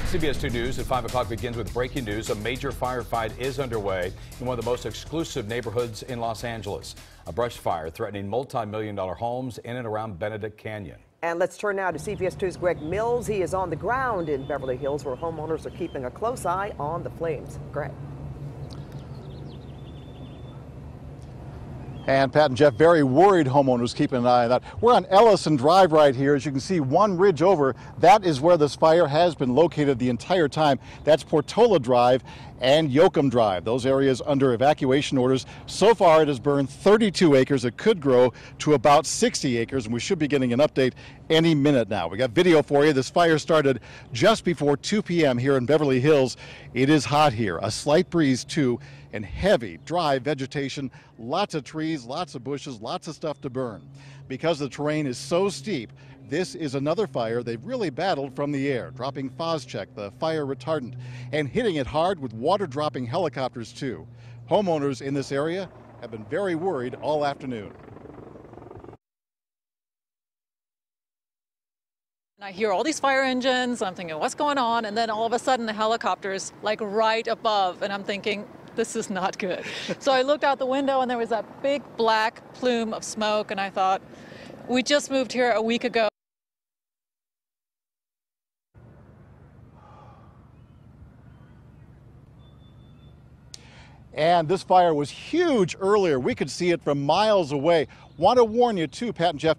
CBS2 News at 5 o'clock begins with breaking news. A major firefight is underway in one of the most exclusive neighborhoods in Los Angeles. A brush fire threatening multi-million-dollar homes in and around Benedict Canyon. And let's turn now to CBS2's Greg Mills. He is on the ground in Beverly Hills, where homeowners are keeping a close eye on the flames. Greg. And Pat and Jeff, very worried homeowners keeping an eye on that. We're on Ellison Drive right here. As you can see, one ridge over, that is where this fire has been located the entire time. That's Portola Drive and Yoakum Drive. Those areas under evacuation orders. So far, it has burned 32 acres. It could grow to about 60 acres, and we should be getting an update any minute now. We got video for you. This fire started just before 2 p.m. here in Beverly Hills. It is hot here. A slight breeze, too, and heavy, dry vegetation. Lots of trees, lots of bushes, lots of stuff to burn. Because the terrain is so steep, this is another fire they've really battled from the air, dropping Phosgene, the fire retardant, and hitting it hard with water-dropping helicopters, too. Homeowners in this area have been very worried all afternoon. I hear all these fire engines, I'm thinking, what's going on? And then all of a sudden the helicopter's like right above, and I'm thinking, this is not good. So I looked out the window and there was that big black plume of smoke, and I thought, we just moved here a week ago. And this fire was huge earlier. We could see it from miles away. Want to warn you too, Pat and Jeff,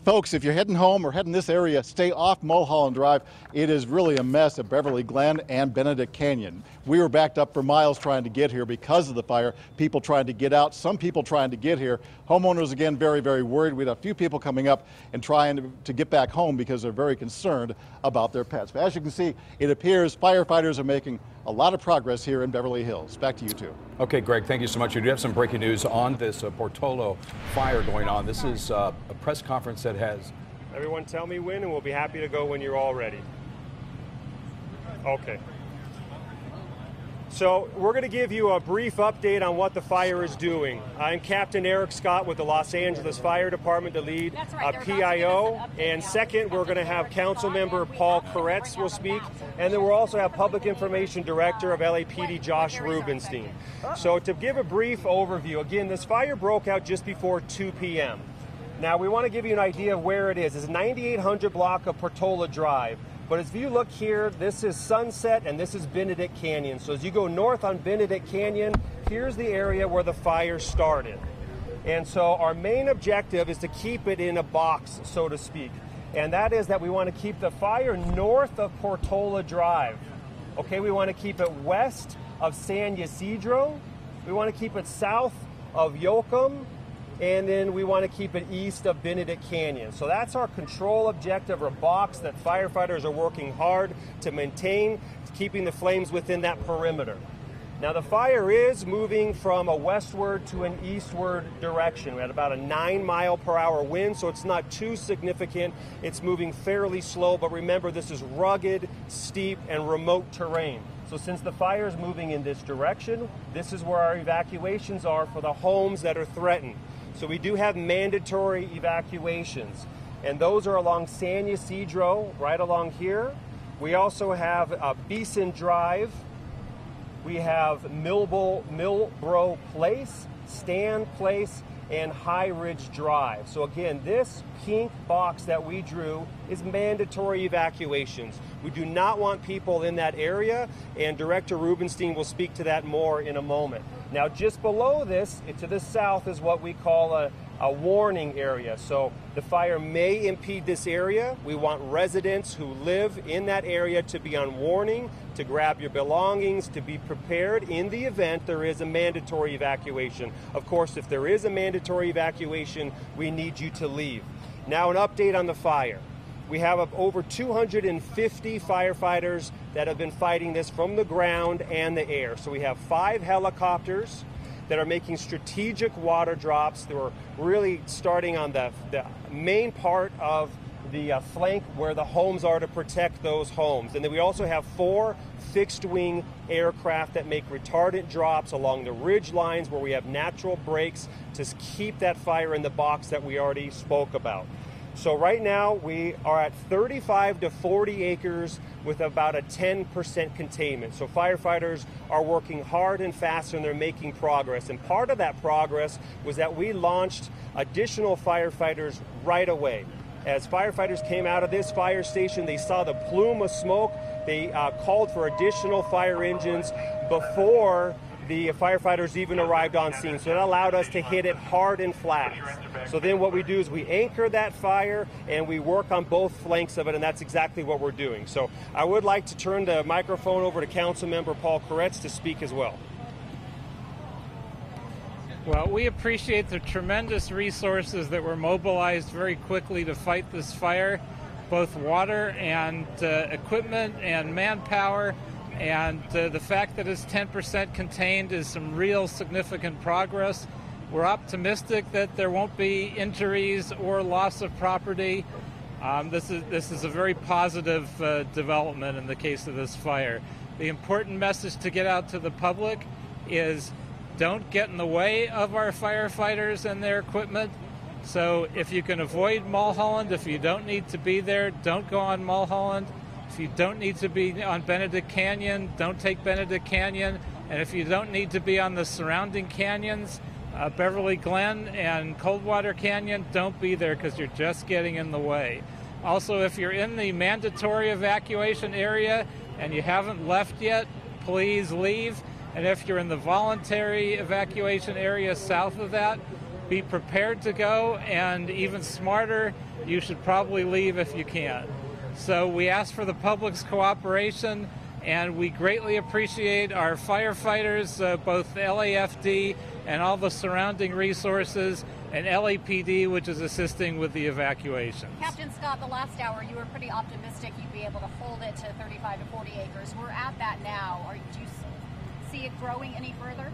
folks, if you're heading home or heading this area, stay off Mulholland Drive. It is really a mess at Beverly Glen and Benedict Canyon. We were backed up for miles trying to get here because of the fire. People trying to get out, some people trying to get here. Homeowners, again, very, very worried. We had a few people coming up and trying to get back home because they're very concerned about their pets. But as you can see, it appears firefighters are making a lot of progress here in Beverly Hills. Back to you two. Okay, Greg, thank you so much. We do have some breaking news on this Portola Fire going on. This is a press conference that has... Everyone tell me when, and we'll be happy to go when you're all ready. Okay. So we're going to give you a brief update on what the fire is doing. I'm Captain Eric Scott with the Los Angeles Fire Department, the lead PIO. And second, we're going to have Council Member Paul Koretz will speak. And then we'll also have Public Information Director of LAPD, Josh Rubenstein. So to give a brief overview, again, this fire broke out just before 2 p.m. Now, we want to give you an idea of where it is. It's a 9800 block of Portola Drive. But as you look here, this is Sunset and this is Benedict Canyon. So as you go north on Benedict Canyon, here's the area where the fire started. And so our main objective is to keep it in a box, so to speak. And that is that we want to keep the fire north of Portola Drive. Okay, we want to keep it west of San Ysidro. We want to keep it south of Yoakum. And then we want to keep it east of Benedict Canyon. So that's our control objective, or box that firefighters are working hard to maintain, keeping the flames within that perimeter. Now the fire is moving from a westward to an eastward direction. We had about a 9-mile-per-hour wind, so it's not too significant. It's moving fairly slow, but remember, this is rugged, steep, and remote terrain. So since the fire is moving in this direction, this is where our evacuations are for the homes that are threatened. So we do have mandatory evacuations, and those are along San Ysidro, right along here. We also have Beeson Drive. We have Milbro Place, Stan Place, and High Ridge Drive. So again, this pink box that we drew is mandatory evacuations. We do not want people in that area, and Director Rubenstein will speak to that more in a moment. Now, just below this, to the south, is what we call a warning area. So the fire may impede this area. We want residents who live in that area to be on warning, to grab your belongings, to be prepared in the event there is a mandatory evacuation. Of course, if there is a mandatory evacuation, we need you to leave. Now, an update on the fire. We have over 250 firefighters that have been fighting this from the ground and the air. So we have 5 helicopters that are making strategic water drops. They were really starting on the main part of the flank where the homes are to protect those homes. And then we also have 4 fixed-wing aircraft that make retardant drops along the ridge lines where we have natural breaks to keep that fire in the box that we already spoke about. So right now we are at 35 to 40 acres with about a 10% containment. So firefighters are working hard and fast and they're making progress. And part of that progress was that we launched additional firefighters right away. As firefighters came out of this fire station, they saw the plume of smoke. They called for additional fire engines before the firefighters even arrived on scene. So that allowed us to hit it hard and flat. So then what we do is we anchor that fire and we work on both flanks of it, and that's exactly what we're doing. So I would like to turn the microphone over to Councilmember Paul Koretz to speak as well. Well, we appreciate the tremendous resources that were mobilized very quickly to fight this fire, both water and equipment and manpower. And the fact that it's 10% contained is some real significant progress. We're optimistic that there won't be injuries or loss of property. This is a very positive development in the case of this fire. The important message to get out to the public is don't get in the way of our firefighters and their equipment. So if you can avoid Mulholland, if you don't need to be there, don't go on Mulholland. If you don't need to be on Benedict Canyon, don't take Benedict Canyon. And if you don't need to be on the surrounding canyons, Beverly Glen and Coldwater Canyon, don't be there because you're just getting in the way. Also, if you're in the mandatory evacuation area and you haven't left yet, please leave. And if you're in the voluntary evacuation area south of that, be prepared to go, and even smarter, you should probably leave if you can. So we ask for the public's cooperation, and we greatly appreciate our firefighters, both LAFD and all the surrounding resources, and LAPD, which is assisting with the evacuation. Captain Scott, the last hour you were pretty optimistic you'd be able to hold it to 35 to 40 acres. We're at that now. Do you see it growing any further?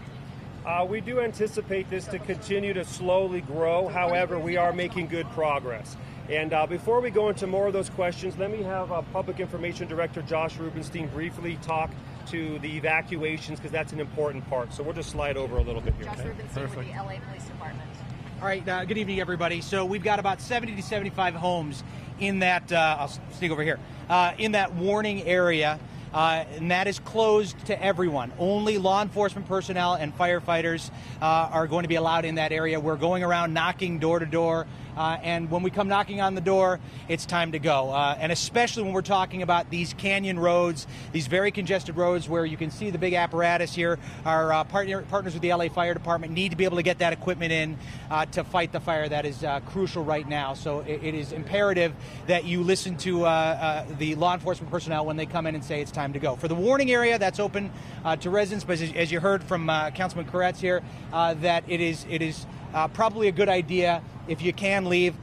We do anticipate this to continue to slowly grow. However, we are making good progress. And before we go into more of those questions, let me have Public Information Director Josh Rubenstein briefly talk to the evacuations, because that's an important part. So we'll just slide over a little bit here. Josh Rubenstein with the LA Police Department. All right, good evening, everybody. So we've got about 70 to 75 homes in that, I'll sneak over here, in that warning area. And that is closed to everyone. Only law enforcement personnel and firefighters are going to be allowed in that area. We're going around knocking door to door. And when we come knocking on the door, it's time to go. And especially when we're talking about these canyon roads, these very congested roads where you can see the big apparatus here. Our partners with the LA Fire Department need to be able to get that equipment in to fight the fire. That is crucial right now. So it is imperative that you listen to the law enforcement personnel when they come in and say it's time to go. For the warning area, that's open to residents, but as you heard from Councilman Koretz here, that it is probably a good idea. If you can leave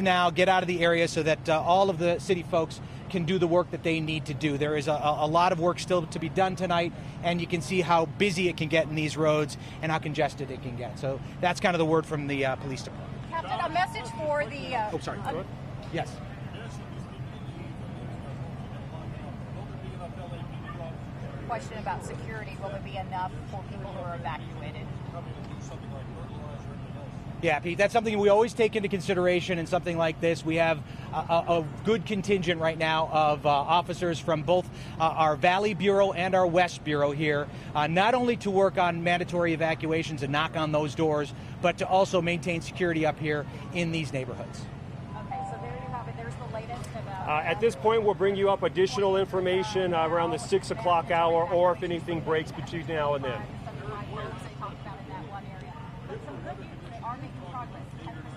now, get out of the area so that all of the city folks can do the work that they need to do. There is a lot of work still to be done tonight, and you can see how busy it can get in these roads and how congested it can get. So that's kind of the word from the police department. Captain, a message for the... oh, sorry. Yes. Question about security. Will it be enough for people who are evacuated? Yeah, Pete, that's something we always take into consideration in something like this. We have a good contingent right now of officers from both our Valley Bureau and our West Bureau here, not only to work on mandatory evacuations and knock on those doors, but to also maintain security up here in these neighborhoods. Okay, so there you have it. There's the latest about... At this point, we'll bring you up additional information around the 6 o'clock hour, or if anything breaks between now and then.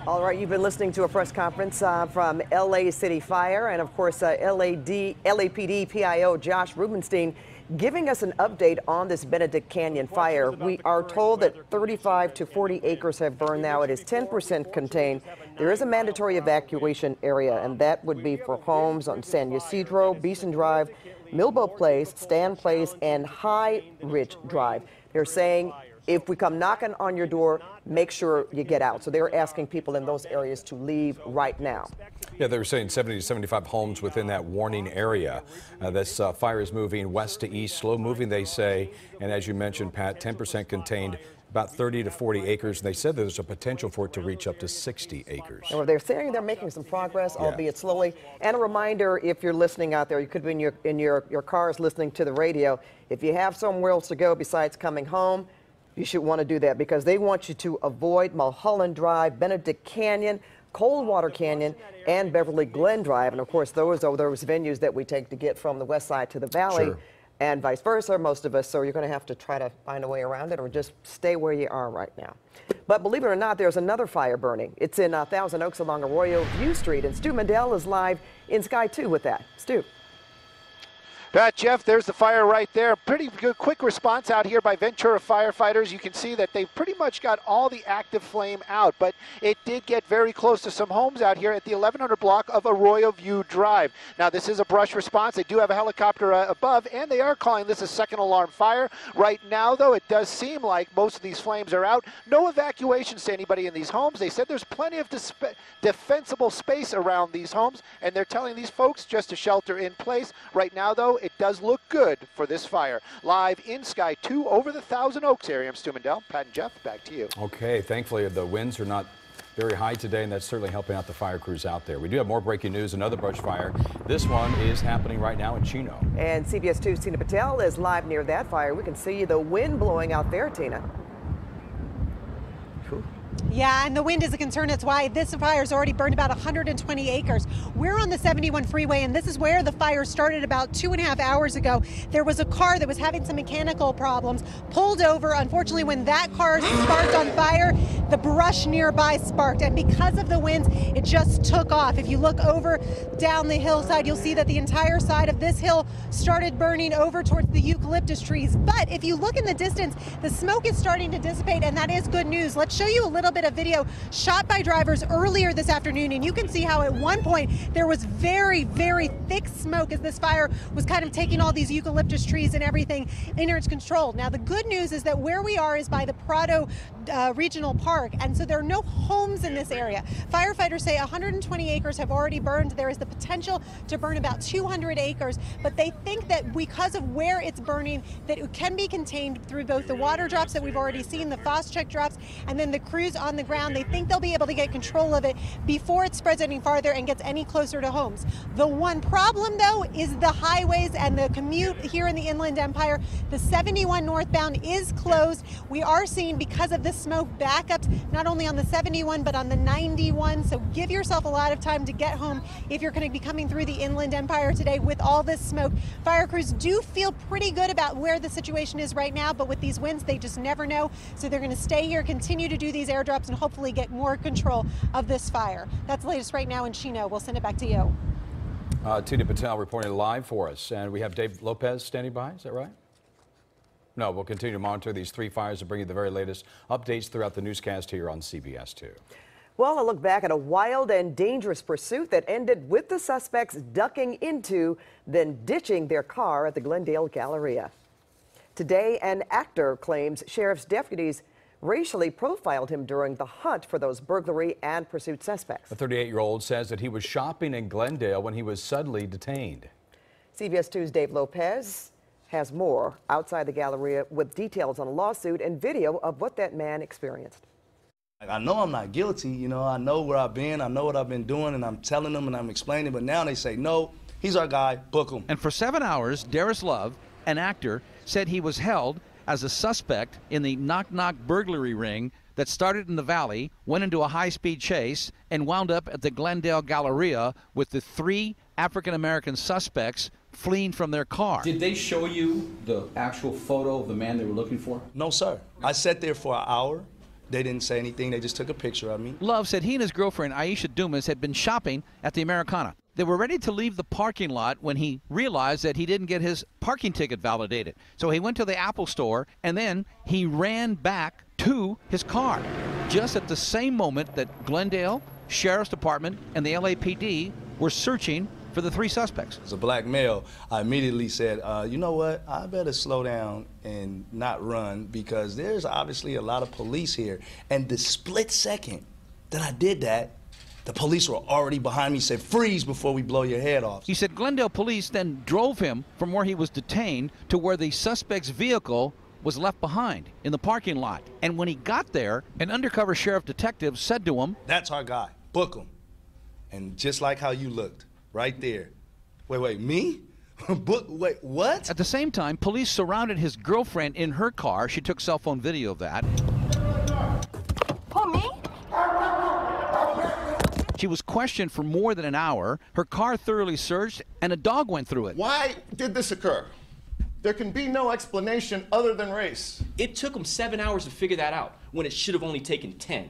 All right, you've been listening to a press conference from LA City Fire and, of course, LAPD PIO Josh Rubenstein giving us an update on this Benedict Canyon fire. We are told that 35 to 40 acres have burned now. It is 10% contained. There is a mandatory evacuation area, and that would be for homes on San Ysidro, Beeson Drive, Milbo Place, Stan Place, and High Ridge Drive. They're saying if we come knocking on your door, make sure you get out. So they're asking people in those areas to leave right now. Yeah, they were saying 70 to 75 homes within that warning area. This fire is moving west to east, slow moving, they say. And as you mentioned, Pat, 10% contained. about 30 to 40 acres. And they said there's a potential for it to reach up to 60 acres. Well, they're saying they're making some progress, albeit slowly. And a reminder, if you're listening out there, you could be in your cars listening to the radio. If you have somewhere else to go besides coming home, you should want to do that because they want you to avoid Mulholland Drive, Benedict Canyon, Coldwater Canyon, and Beverly Glen Drive. And of course, those are those venues that we take to get from the west side to the valley. Sure. And vice versa, most of us. So you're going to have to try to find a way around it or just stay where you are right now. But believe it or not, there's another fire burning. It's in Thousand Oaks along Arroyo View Street. And Stu Mandel is live in Sky 2 with that. Stu. Jeff, there's the fire right there. Pretty good quick response out here by Ventura firefighters. You can see that they've pretty much got all the active flame out, but it did get very close to some homes out here at the 1100 block of Arroyo View Drive. Now, this is a brush response. They do have a helicopter above, and they are calling this a second alarm fire. Right now, though, it does seem like most of these flames are out. No evacuations to anybody in these homes. They said there's plenty of defensible space around these homes, and they're telling these folks just to shelter in place. Right now, though, it does look good for this fire. Live in Sky 2 over the Thousand Oaks area. I'm Stu Mandel. Pat and Jeff, back to you. Okay, thankfully the winds are not very high today, and that's certainly helping out the fire crews out there. We do have more breaking news, another brush fire. This one is happening right now in Chino. And CBS2's Tina Patel is live near that fire. We can see the wind blowing out there, Tina. Whew. Yeah, and the wind is a concern. That's why this fire's already burned about 120 acres. We're on the 71 freeway, and this is where the fire started about 2.5 hours ago. There was a car that was having some mechanical problems, pulled over. Unfortunately, when that car sparked on fire, the brush nearby sparked, and because of the winds, it just took off. If you look over down the hillside, you'll see that the entire side of this hill started burning over towards the eucalyptus trees. But if you look in the distance, the smoke is starting to dissipate, and that is good news. Let's show you a little bit of video shot by drivers earlier this afternoon, and you can see how at one point there was very, very thick smoke as this fire was kind of taking all these eucalyptus trees and everything under its control. Now, the good news is that where we are is by the Prado Regional Park, and so there are no homes in this area. Firefighters say 120 acres have already burned. There is the potential to burn about 200 acres, but they think that because of where it's burning, that it can be contained through both the water drops that we've already seen, the fast check drops, and then the crews on the ground. They think they'll be able to get control of it before it spreads any farther and gets any closer to homes. The one problem, though, is the highways and the commute here in the Inland Empire. The 71 northbound is closed. We are seeing, because of the smoke, backups not only on the 71 but on the 91. So give yourself a lot of time to get home if you're going to be coming through the Inland Empire today with all this smoke. Fire crews do feel pretty good about where the situation is right now, but with these winds, they just never know. So they're going to stay here, continue to do these airdrops, and hopefully get more control of this fire. That's the latest right now in Chino. We'll send it back to you. Tina Patel reporting live for us, and we have Dave Lopez standing by. Is that right? No, we'll continue to monitor these three fires and bring you the very latest updates throughout the newscast here on CBS2. Well, a look back at a wild and dangerous pursuit that ended with the suspects ducking into, then ditching their car at the Glendale Galleria. Today, an actor claims sheriff's deputies racially profiled him during the hunt for those burglary and pursuit suspects. The 38-year-old says that he was shopping in Glendale when he was suddenly detained. CBS 2's Dave Lopez has more outside the Galleria with details on a lawsuit and video of what that man experienced. I know I'm not guilty, you know, I know where I've been, I know what I've been doing, and I'm telling them and I'm explaining, but now they say, no, he's our guy, book him. And for 7 hours, Darius Love, an actor, said he was held as a suspect in the knock-knock burglary ring that started in the Valley, went into a high-speed chase, and wound up at the Glendale Galleria with the 3 African-American suspects fleeing from their car. Did they show you the actual photo of the man they were looking for? No, sir. I sat there for an hour. They didn't say anything. They just took a picture of me. Love said he and his girlfriend, Aisha Dumas, had been shopping at the Americana. They were ready to leave the parking lot when he realized that he didn't get his parking ticket validated. So he went to the Apple store, and then he ran back to his car. Just at the same moment that Glendale Sheriff's Department and the LAPD were searching for the 3 suspects. As a black male, I immediately said, you know what, I better slow down and not run because there's obviously a lot of police here. And the split second that I did that, the police were already behind me, said, freeze before we blow your head off. He said Glendale police then drove him from where he was detained to where the suspect's vehicle was left behind in the parking lot. And when he got there, an undercover sheriff detective said to him, "That's our guy. Book him." And just like how you looked, right there. Wait, me? Wait, what? At the same time, police surrounded his girlfriend in her car. She took cell phone video of that. Who, me? She was questioned for more than an hour. Her car thoroughly searched, and a dog went through it. Why did this occur? There can be no explanation other than race. It took them 7 hours to figure that out, when it should have only taken 10.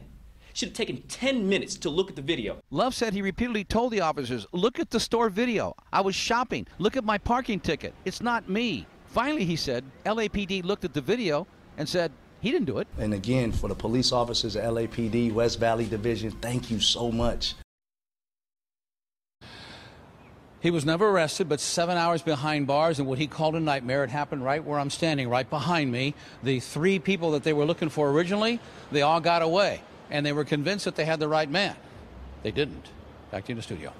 Should have taken 10 minutes to look at the video. Love said he repeatedly told the officers, "Look at the store video. I was shopping. Look at my parking ticket. It's not me." Finally, he said, LAPD looked at the video and said he didn't do it. And again, for the police officers at LAPD, West Valley Division, thank you so much. He was never arrested, but 7 hours behind bars in what he called a nightmare. It happened right where I'm standing, right behind me. The 3 people that they were looking for originally, they all got away. And they were convinced that they had the right man. They didn't. Back to you in the studio.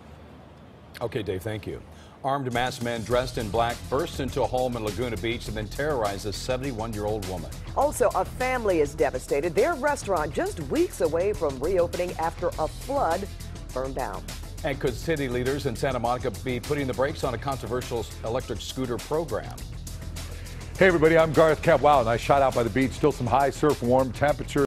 Okay, Dave, thank you. Armed masked men dressed in black burst into a home in Laguna Beach and then terrorized a 71-year-old woman. Also, a family is devastated. Their restaurant just weeks away from reopening after a flood burned down. And could city leaders in Santa Monica be putting the brakes on a controversial electric scooter program? Hey, everybody, I'm Garth Kept. Wow, nice shot out by the beach. Still some high surf warm temperatures.